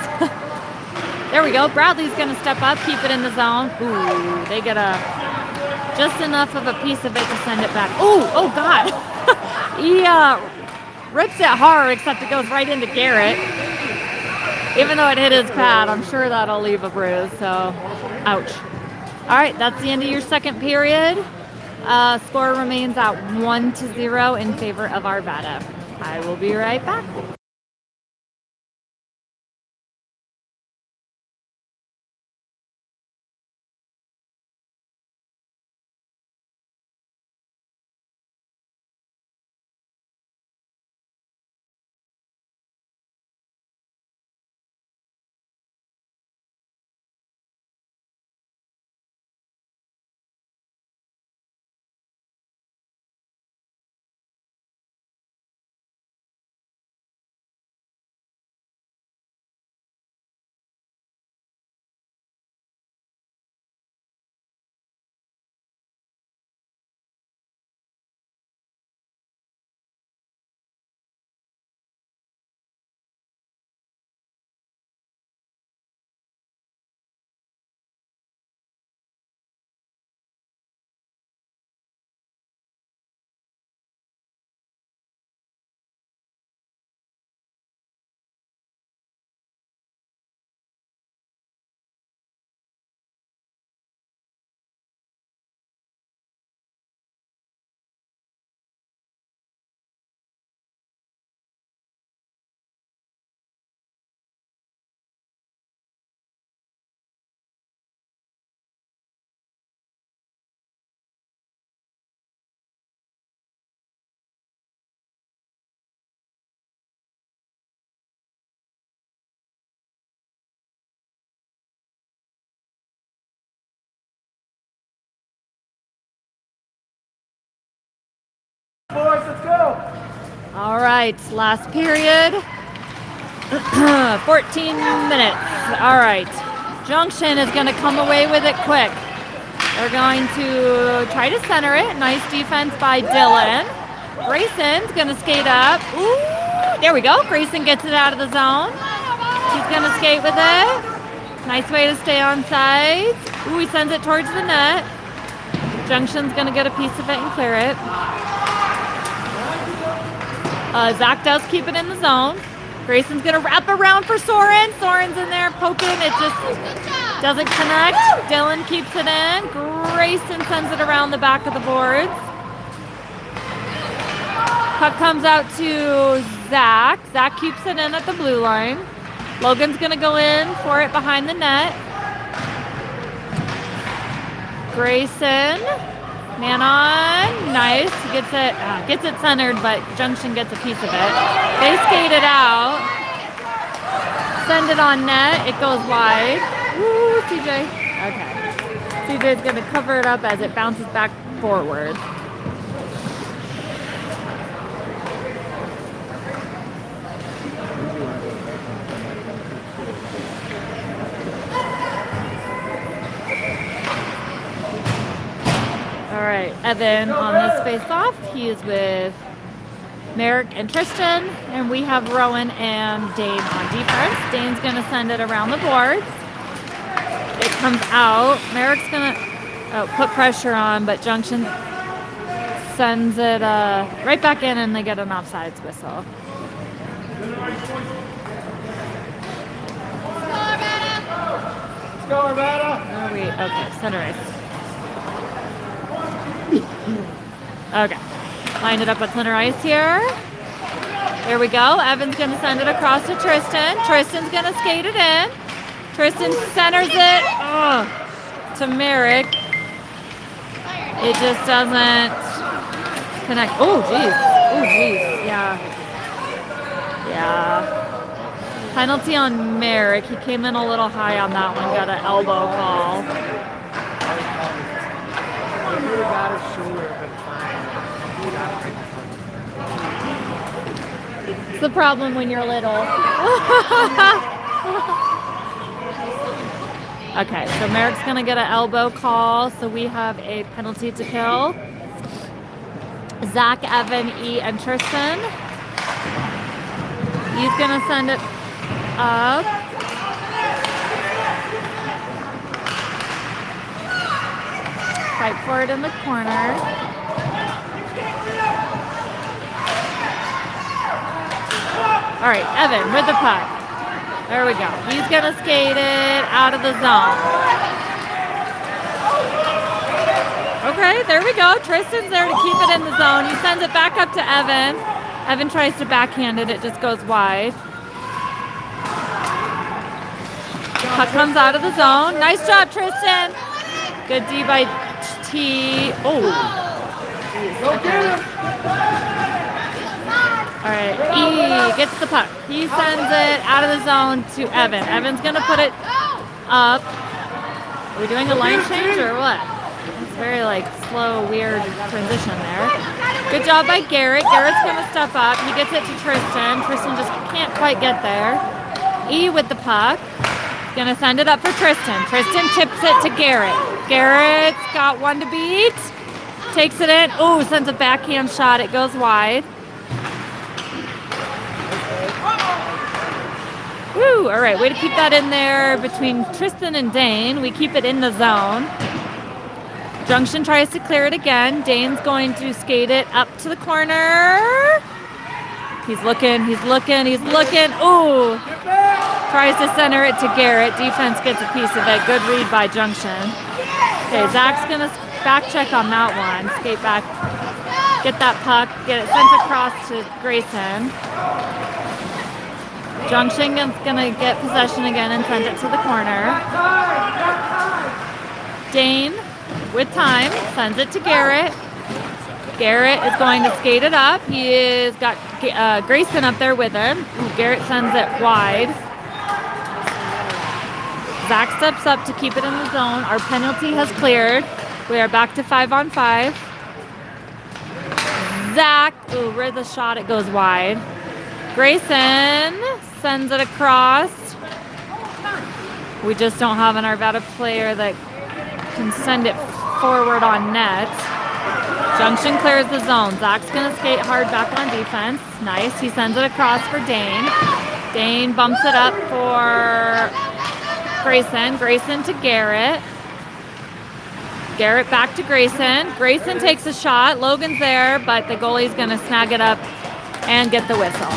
There we go. Bradley's going to step up, keep it in the zone. Ooh, they get just enough of a piece of it to send it back. Ooh, oh God. He rips it hard, except it goes right into Garrett. Even though it hit his pad, I'm sure that'll leave a bruise, so ouch. All right, that's the end of your second period. Score remains at 1-0 in favor of Arvada. I will be right back. boys, let's go. All right, last period. 14 minutes. All right. Junction is going to come away with it quick. They're going to try to center it. Nice defense by Dylan. Grayson's going to skate up. Ooh, there we go. Grayson gets it out of the zone. She's going to skate with it. Nice way to stay on sides. Ooh, he sends it towards the net. Junction's going to get a piece of it and clear it. Zach does keep it in the zone. Grayson's going to wrap around for Soren. Soren's in there poking. It just doesn't connect. Dylan keeps it in. Grayson sends it around the back of the boards. Puck comes out to Zach. Zach keeps it in at the blue line. Logan's going to go in for it behind the net. Grayson, man on, nice. He gets it centered, but Junction gets a piece of it. They skate it out. Send it on net. It goes wide. Woo, CJ. Okay. CJ's going to cover it up as it bounces back forward. All right, Evan on this face-off. He is with Merrick and Tristan, and we have Rowan and Dane on defense. Dane's going to send it around the boards. It comes out. Merrick's going to put pressure on, but Junction sends it right back in, and they get an offsides whistle. Let's go, Arvada. Okay, center ice. Okay, lined it up at center ice here. There we go. Evan's going to send it across to Tristan. Tristan's going to skate it in. Tristan centers it to Merrick. It just doesn't connect. Oh, geez. Yeah. Penalty on Merrick. He came in a little high on that one. Got an elbow call. It's the problem when you're little. Okay, so Merrick's going to get an elbow call, so we have a penalty to kill. Zach, Evan, E, and Tristan. He's going to send it up. Fight for it in the corner. All right, Evan with the puck. There we go. He's going to skate it out of the zone. Okay, there we go. Tristan's there to keep it in the zone. He sends it back up to Evan. Evan tries to backhand it. It just goes wide. Puck comes out of the zone. Nice job, Tristan. Good D by T. Oh. Go get him. All right, E gets the puck. He sends it out of the zone to Evan. Evan's going to put it up. Are we doing a line change or what? It's very slow, weird transition there. Good job by Garrett. Garrett's going to step up. He gets it to Tristan. Tristan just can't quite get there. E with the puck. Going to send it up for Tristan. Tristan tips it to Garrett. Garrett's got one to beat. Takes it in. Oh, sends a backhand shot. It goes wide. Woo! All right, way to keep that in there between Tristan and Dane. We keep it in the zone. Junction tries to clear it again. Dane's going to skate it up to the corner. He's looking. Ooh! Tries to center it to Garrett. Defense gets a piece of it. Good read by Junction. Okay, Zach's going to back check on that one. Skate back. Get that puck. Get it sent across to Grayson. Junction is going to get possession again and send it to the corner. Dane, with time, sends it to Garrett. Garrett is going to skate it up. He has got Grayson up there with him. Ooh, Garrett sends it wide. Zach steps up to keep it in the zone. Our penalty has cleared. We are back to 5-on-5. Zach, ooh, with the shot, it goes wide. Grayson sends it across. We just don't have an Arvada player that can send it forward on net. Junction clears the zone. Zach's gonna skate hard back on defense. Nice, he sends it across for Dane. Dane bumps it up for Grayson. Grayson to Garrett. Garrett back to Grayson. Grayson takes a shot. Logan's there, but the goalie's gonna snag it up and get the whistle.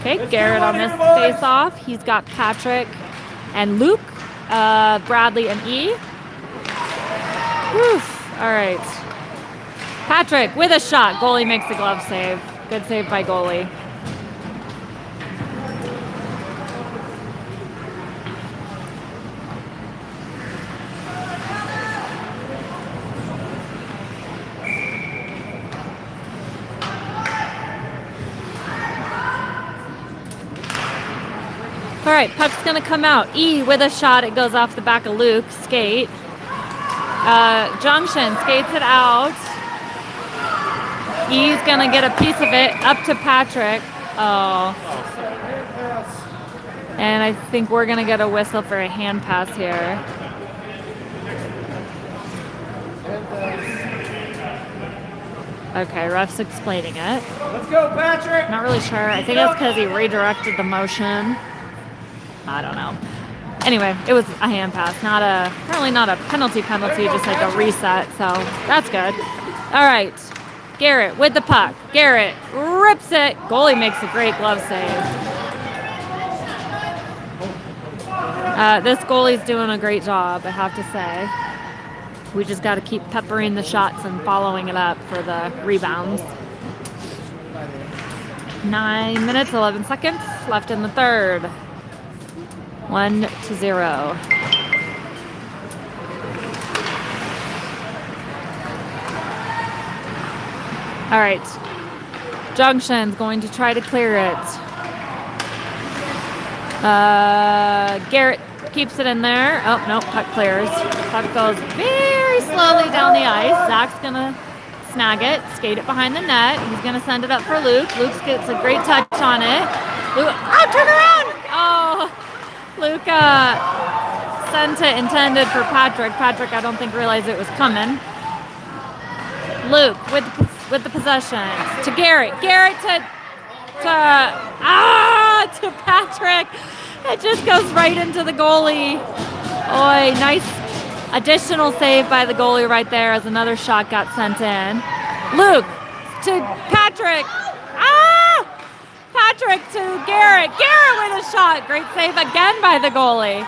Okay, Garrett on this face-off. He's got Patrick and Luke, Bradley and E. Oof, all right. Patrick with a shot. Goalie makes the glove save. Good save by goalie. All right, puck's gonna come out. E with a shot. It goes off the back of Luke. Skate. Junction skates it out. E's gonna get a piece of it up to Patrick. Oh. And I think we're gonna get a whistle for a hand pass here. Okay, ref's explaining it. Let's go, Patrick. Not really sure. I think it's because he redirected the motion. I don't know. Anyway, it was a hand pass, apparently not a penalty, just like a reset. So that's good. All right. Garrett with the puck. Garrett rips it. Goalie makes a great glove save. This goalie's doing a great job, I have to say. We just got to keep peppering the shots and following it up for the rebounds. 9 minutes, 11 seconds left in the third. 1-0. All right, Junction's going to try to clear it. Garrett keeps it in there. Oh, no, puck clears. Puck goes very slowly down the ice. Zach's gonna snag it, skate it behind the net. He's gonna send it up for Luke. Luke gets a great touch on it. Luke, oh, turn around! Oh, Luke sent it intended for Patrick. Patrick, I don't think realized it was coming. Luke with the possession to Garrett. Garrett to Patrick. It just goes right into the goalie. Oy, nice additional save by the goalie right there as another shot got sent in. Luke to Patrick. Patrick to Garrett. Garrett with a shot. Great save again by the goalie.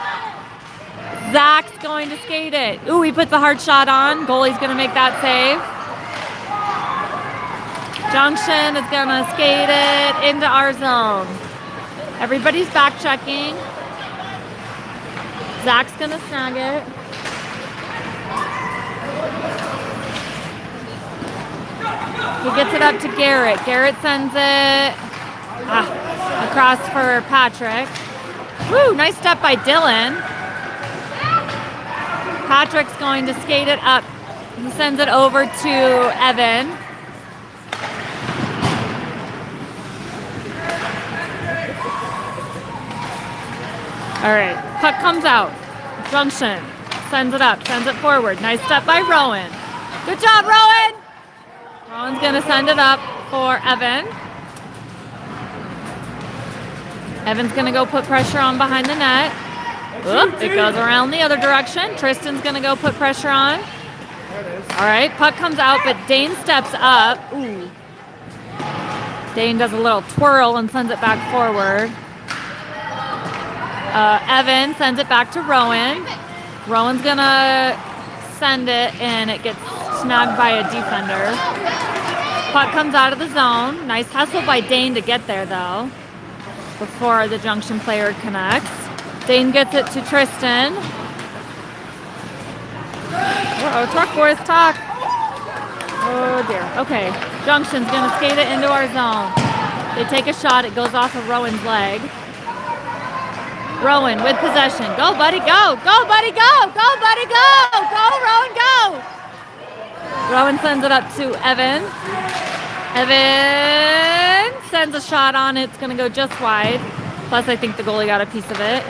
Zach's going to skate it. Ooh, he puts a hard shot on. Goalie's going to make that save. Junction is going to skate it into our zone. Everybody's back checking. Zach's going to snag it. He gets it up to Garrett. Garrett sends it across for Patrick. Woo, nice step by Dylan. Patrick's going to skate it up. He sends it over to Evan. All right, puck comes out. Junction sends it up, sends it forward. Nice step by Rowan. Good job, Rowan! Rowan's gonna send it up for Evan. Evan's gonna go put pressure on behind the net. Oop, it goes around the other direction. Tristan's gonna go put pressure on. All right, puck comes out, but Dane steps up. Ooh. Dane does a little twirl and sends it back forward. Evan sends it back to Rowan. Rowan's gonna send it, and it gets snagged by a defender. Puck comes out of the zone. Nice hustle by Dane to get there, though, before the Junction player connects. Dane gets it to Tristan. Uh-oh, talk, boys, talk. Oh, dear. Okay, Junction's gonna skate it into our zone. They take a shot. It goes off of Rowan's leg. Rowan with possession. Go, buddy, go. Go, buddy, go. Go, buddy, go. Go, Rowan, go. Rowan sends it up to Evan. Evan sends a shot on it. It's going to go just wide. Plus, I think the goalie got a piece of it.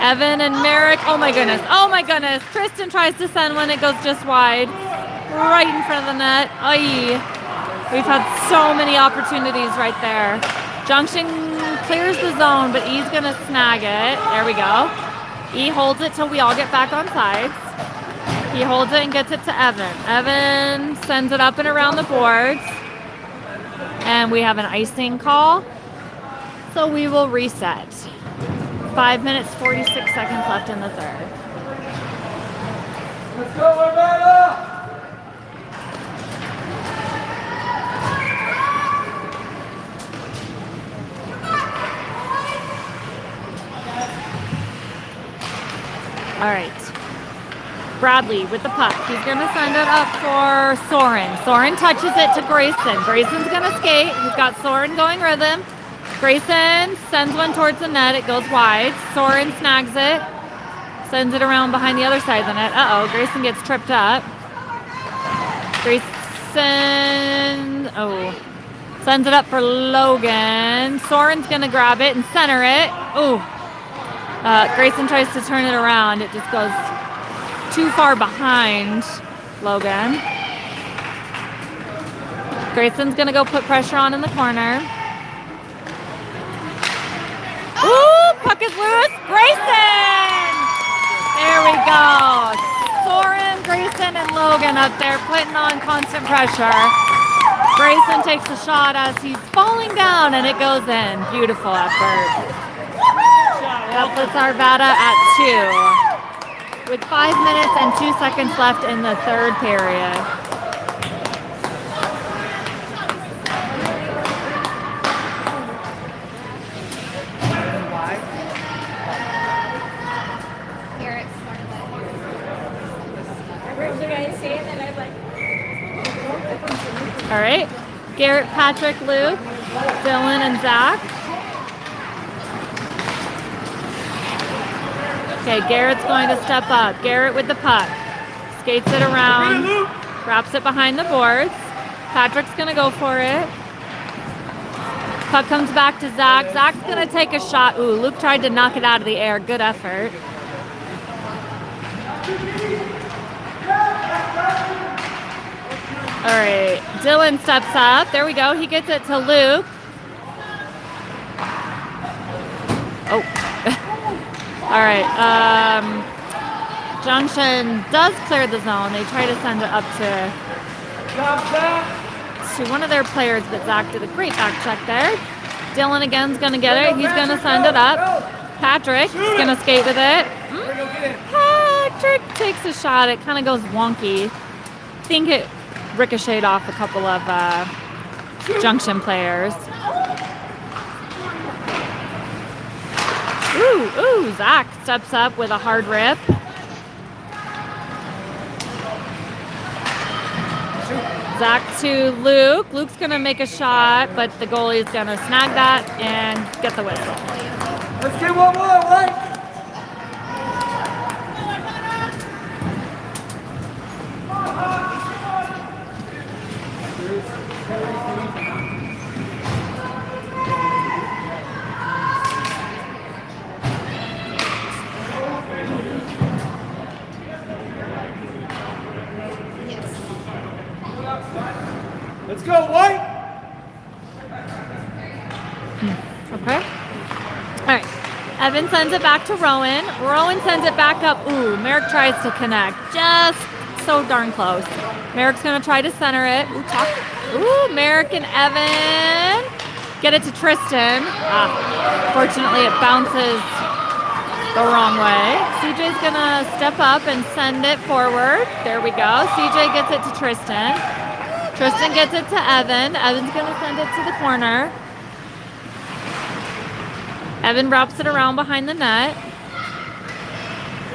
Evan and Merrick. Oh, my goodness. Oh, my goodness. Tristan tries to send one. It goes just wide. Right in front of the net. Oy. We've had so many opportunities right there. Junction clears the zone, but E's going to snag it. There we go. E holds it till we all get back on sides. He holds it and gets it to Evan. Evan sends it up and around the boards. And we have an icing call. So we will reset. 5 minutes, 46 seconds left in the third. Let's go, Armada! All right. Bradley with the puck. He's going to send it up for Soren. Soren touches it to Grayson. Grayson's going to skate. He's got Soren going rhythm. Grayson sends one towards the net. It goes wide. Soren snags it. Sends it around behind the other side of the net. Uh-oh. Grayson gets tripped up. Grayson, sends it up for Logan. Soren's going to grab it and center it. Ooh. Grayson tries to turn it around. It just goes too far behind Logan. Grayson's going to go put pressure on in the corner. Ooh, puck is loose. Grayson! There we go. Soren, Grayson, and Logan up there putting on constant pressure. Grayson takes a shot as he's falling down, and it goes in. Beautiful effort. That puts Arvada at 2 with 5 minutes and 2 seconds left in the third period. All right, Garrett, Patrick, Luke, Dylan, and Zach. Okay, Garrett's going to step up. Garrett with the puck. Skates it around. Wraps it behind the boards. Patrick's going to go for it. Puck comes back to Zach. Zach's going to take a shot. Ooh, Luke tried to knock it out of the air. Good effort. All right, Dylan steps up. There we go. He gets it to Luke. Oh. All right. Junction does clear the zone. They try to send it up to one of their players, but Zach did a great back check there. Dylan again's going to get it. He's going to send it up. Patrick is going to skate with it. Patrick takes a shot. It kind of goes wonky. I think it ricocheted off a couple of Junction players. Ooh, Zach steps up with a hard rip. Zach to Luke. Luke's going to make a shot, but the goalie is going to snag that and get the whistle. Let's get one more, right? Let's go, White! Okay. All right. Evan sends it back to Rowan. Rowan sends it back up. Ooh, Merrick tries to connect. Just so darn close. Merrick's going to try to center it. Ooh, Merrick and Evan get it to Tristan. Fortunately, it bounces the wrong way. CJ's going to step up and send it forward. There we go. CJ gets it to Tristan. Tristan gets it to Evan. Evan's going to send it to the corner. Evan wraps it around behind the net.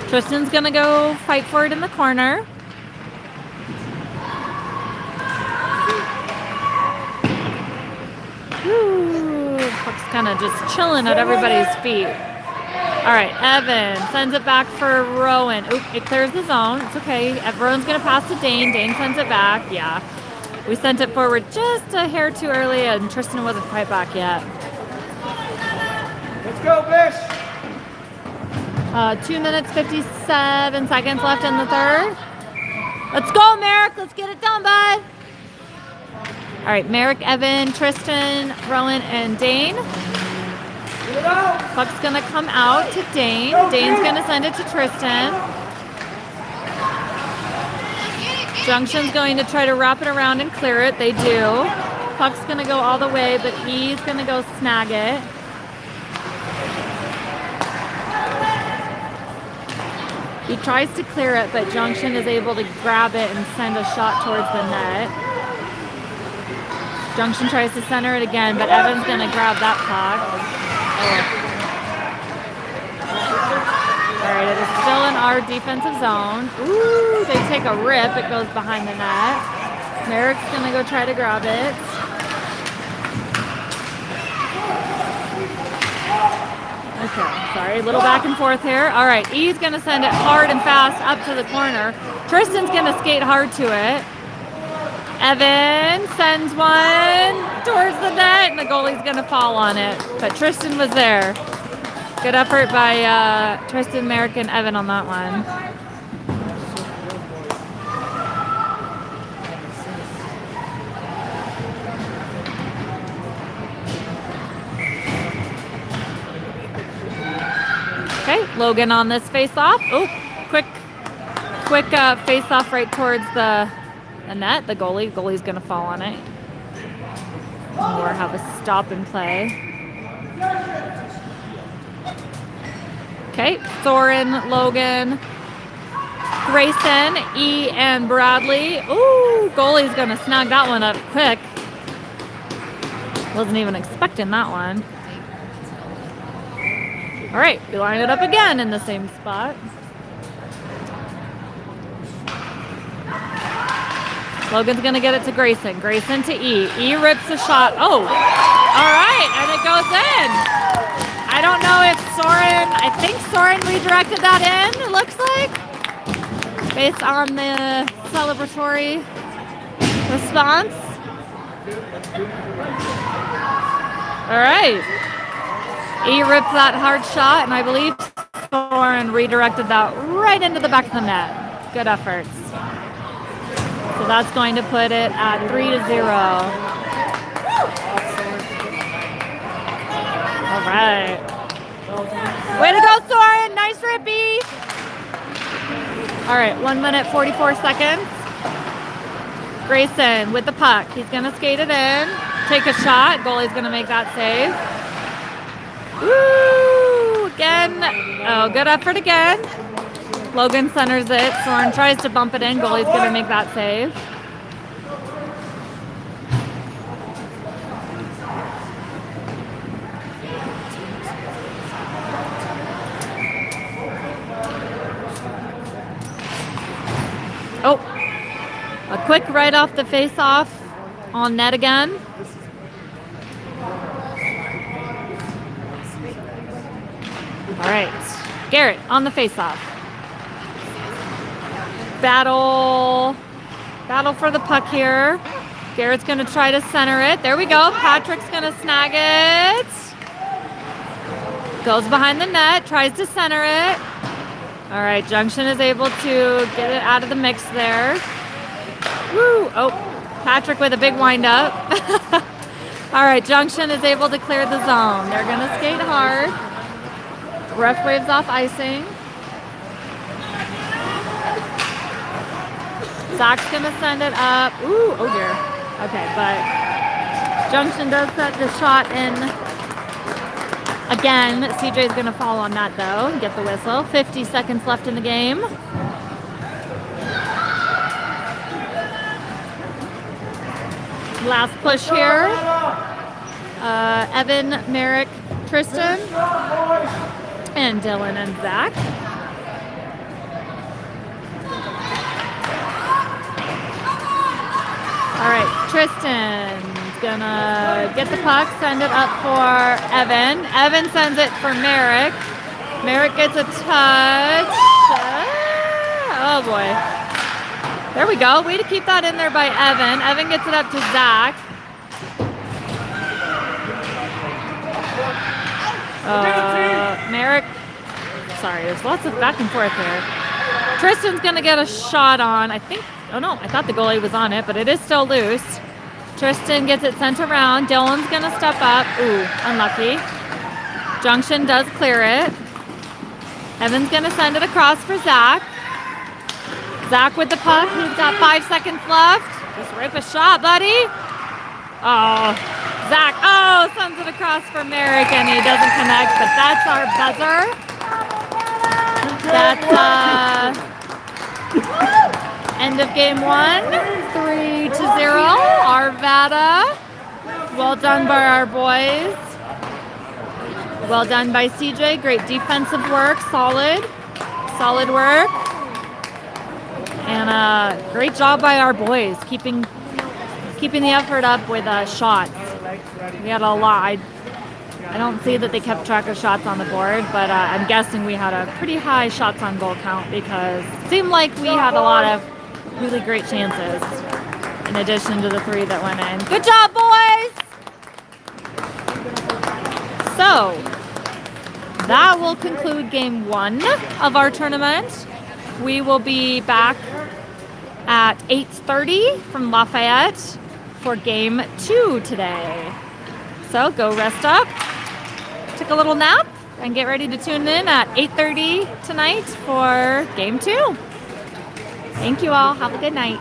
Tristan's going to go fight for it in the corner. Woo. Puck's kind of just chilling at everybody's feet. All right, Evan sends it back for Rowan. Oop, it clears the zone. It's okay. Rowan's going to pass to Dane. Dane sends it back. Yeah. We sent it forward just a hair too early, and Tristan wasn't quite back yet. Let's go, Bish. 2 minutes, 57 seconds left in the third. Let's go, Merrick. Let's get it done, bud. All right, Merrick, Evan, Tristan, Rowan, and Dane. Get it out. Puck's going to come out to Dane. Dane's going to send it to Tristan. Junction's going to try to wrap it around and clear it. They do. Puck's going to go all the way, but he's going to go snag it. He tries to clear it, but Junction is able to grab it and send a shot towards the net. Junction tries to center it again, but Evan's going to grab that puck. All right, it is still in our defensive zone. Ooh, they take a rip. It goes behind the net. Merrick's going to go try to grab it. Okay, sorry, a little back and forth here. All right, E's going to send it hard and fast up to the corner. Tristan's going to skate hard to it. Evan sends one towards the net, and the goalie's going to fall on it. But Tristan was there. Good effort by Tristan, Merrick, and Evan on that one. Okay, Logan on this face-off. Oh, quick face-off right towards the net. The goalie's going to fall on it. Or have a stop and play. Okay, Thorin, Logan, Grayson, E, and Bradley. Ooh, goalie's going to snag that one up quick. Wasn't even expecting that one. All right, we line it up again in the same spot. Logan's going to get it to Grayson. Grayson to E. E rips a shot. Oh, all right, and it goes in. I don't know if I think Soren redirected that in, it looks like, based on the celebratory response. All right. E ripped that hard shot, and I believe Soren redirected that right into the back of the net. Good efforts. So that's going to put it at 3-0. All right. Way to go, Soren. Nice rip, E. All right, 1 minute, 44 seconds. Grayson with the puck. He's going to skate it in. Take a shot. Goalie's going to make that save. Woo! Again. Oh, good effort again. Logan centers it. Soren tries to bump it in. Goalie's going to make that save. Oh, a quick right off the face-off on net again. All right, Garrett on the face-off. Battle for the puck here. Garrett's going to try to center it. There we go. Patrick's going to snag it. Goes behind the net, tries to center it. All right, Junction is able to get it out of the mix there. Woo! Oh, Patrick with a big wind-up. All right, Junction is able to clear the zone. They're going to skate hard. Ref waves off icing. Zach's going to send it up. Ooh, oh dear. Okay, but Junction does set the shot in. Again, CJ's going to fall on that, though, and get the whistle. 50 seconds left in the game. Last push here. Evan, Merrick, Tristan, and Dylan and Zach. All right, Tristan gonna get the puck, send it up for Evan. Evan sends it for Merrick. Merrick gets a touch. Oh boy. There we go. Way to keep that in there by Evan. Evan gets it up to Zach. Merrick. Sorry, there's lots of back and forth here. Tristan's gonna get a shot on. I think. Oh no, I thought the goalie was on it, but it is still loose. Tristan gets it sent around. Dylan's gonna step up. Ooh, unlucky. Junction does clear it. Evan's gonna send it across for Zach. Zach with the puck. He's got 5 seconds left. Just rip a shot, buddy. Oh, Zach. Oh, sends it across for Merrick, and he doesn't connect. But that's our buzzer. That's end of game 1. 3-0. Arvada. Well done by our boys. Well done by CJ. Great defensive work. Solid work. And great job by our boys keeping the effort up with shots. We had a lot. I don't see that they kept track of shots on the board, but I'm guessing we had a pretty high shots on goal count because it seemed like we had a lot of really great chances in addition to the 3 that went in. Good job, boys! So, that will conclude game 1 of our tournament. We will be back at 8:30 from Lafayette for game 2 today. So go rest up, take a little nap, and get ready to tune in at 8:30 tonight for game 2. Thank you all. Have a good night.